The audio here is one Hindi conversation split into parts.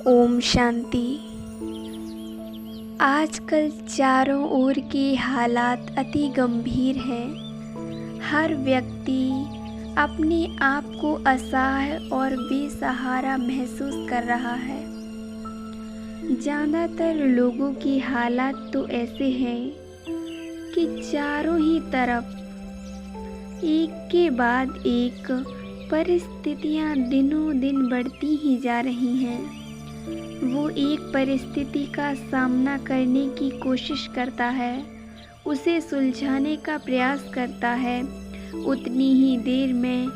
ओम शांति। आजकल चारों ओर के हालात अति गंभीर हैं। हर व्यक्ति अपने आप को असहाय और बेसहारा महसूस कर रहा है। ज़्यादातर लोगों की हालात तो ऐसे हैं कि चारों ही तरफ एक के बाद एक परिस्थितियां दिनों दिन बढ़ती ही जा रही हैं। वो एक परिस्थिति का सामना करने की कोशिश करता है, उसे सुलझाने का प्रयास करता है, उतनी ही देर में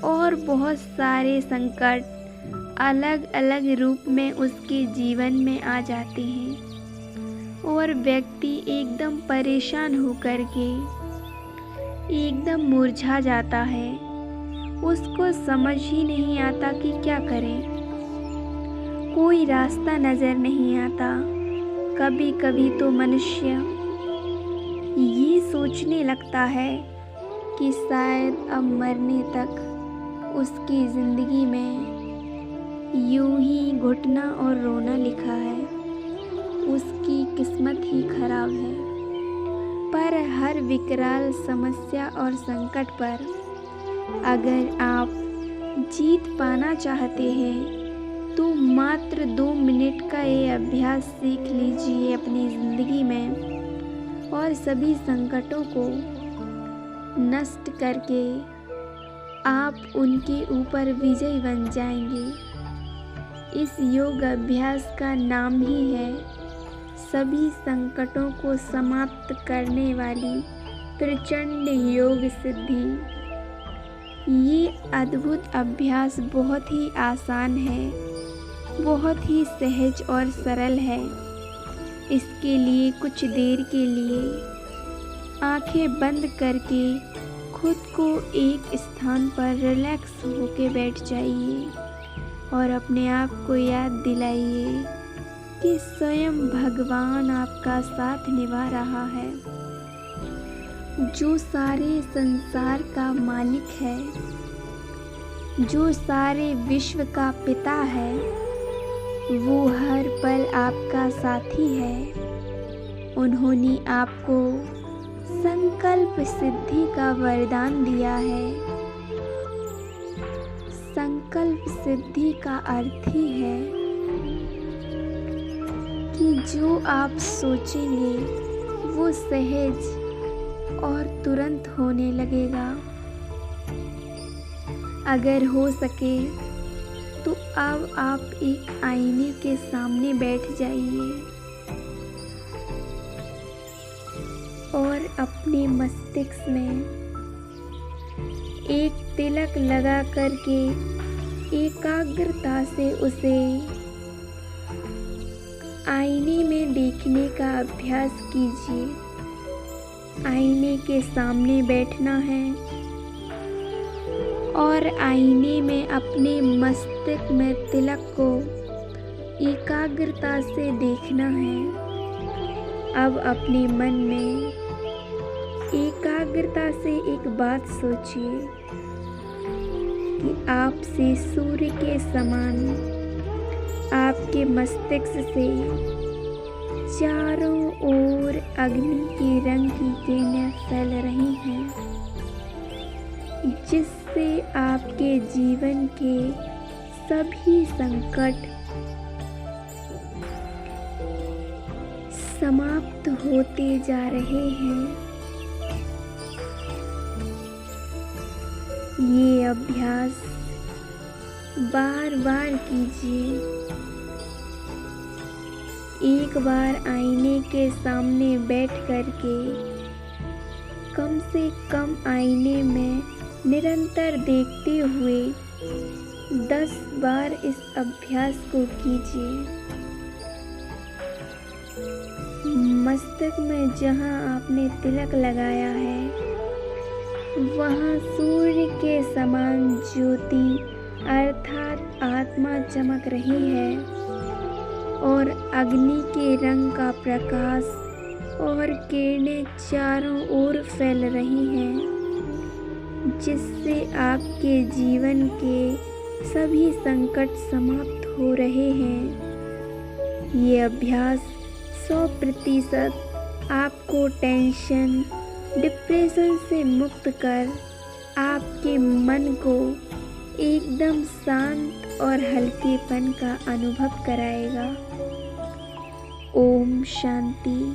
और बहुत सारे संकट अलग अलग रूप में उसके जीवन में आ जाते हैं और व्यक्ति एकदम परेशान होकर के एकदम मुरझा जाता है। उसको समझ ही नहीं आता कि क्या करें। कोई रास्ता नज़र नहीं आता। कभी कभी तो मनुष्य ये सोचने लगता है कि शायद अब मरने तक उसकी ज़िंदगी में यूं ही घुटना और रोना लिखा है। उसकी किस्मत ही खराब है। पर हर विकराल समस्या और संकट पर अगर आप जीत पाना चाहते हैं तो मात्र 2 मिनट का ये अभ्यास सीख लीजिए अपनी ज़िंदगी में और सभी संकटों को नष्ट करके आप उनके ऊपर विजयी बन जाएंगे। इस योग अभ्यास का नाम ही है सभी संकटों को समाप्त करने वाली प्रचंड योग सिद्धि। ये अद्भुत अभ्यास बहुत ही आसान है, बहुत ही सहज और सरल है। इसके लिए कुछ देर के लिए आंखें बंद करके खुद को एक स्थान पर रिलैक्स होके बैठ जाइए और अपने आप को याद दिलाइए कि स्वयं भगवान आपका साथ निभा रहा है। जो सारे संसार का मालिक है, जो सारे विश्व का पिता है, वो हर पल आपका साथी है। उन्होंने आपको संकल्प सिद्धि का वरदान दिया है। संकल्प सिद्धि का अर्थ ही है कि जो आप सोचेंगे वो सहज और तुरंत होने लगेगा। अगर हो सके तो अब आप एक आईने के सामने बैठ जाइए और अपने मस्तिष्क में एक तिलक लगा करके एकाग्रता से उसे आईने में देखने का अभ्यास कीजिए। आईने के सामने बैठना है और आईने में अपने मस्तिष्क में तिलक को एकाग्रता से देखना है। अब अपने मन में एकाग्रता से एक बात सोचिए कि आपसे सूर्य के समान आपके मस्तिष्क से चारों ओर अग्नि के रंग की किरणें फैल रही हैं, जिससे आपके जीवन के सभी संकट समाप्त होते जा रहे हैं। ये अभ्यास बार बार कीजिए। एक बार आईने के सामने बैठ करके कम से कम आईने में निरंतर देखते हुए 10 बार इस अभ्यास को कीजिए। मस्तिष्क में जहां आपने तिलक लगाया है वहां सूर्य के समान ज्योति अर्थात आत्मा चमक रही है और अग्नि के रंग का प्रकाश और किरणें चारों ओर फैल रही हैं, जिससे आपके जीवन के सभी संकट समाप्त हो रहे हैं। ये अभ्यास 100% आपको टेंशन, डिप्रेशन से मुक्त कर आपके मन को एकदम शांत और हल्केपन का अनुभव कराएगा। ओम शांति।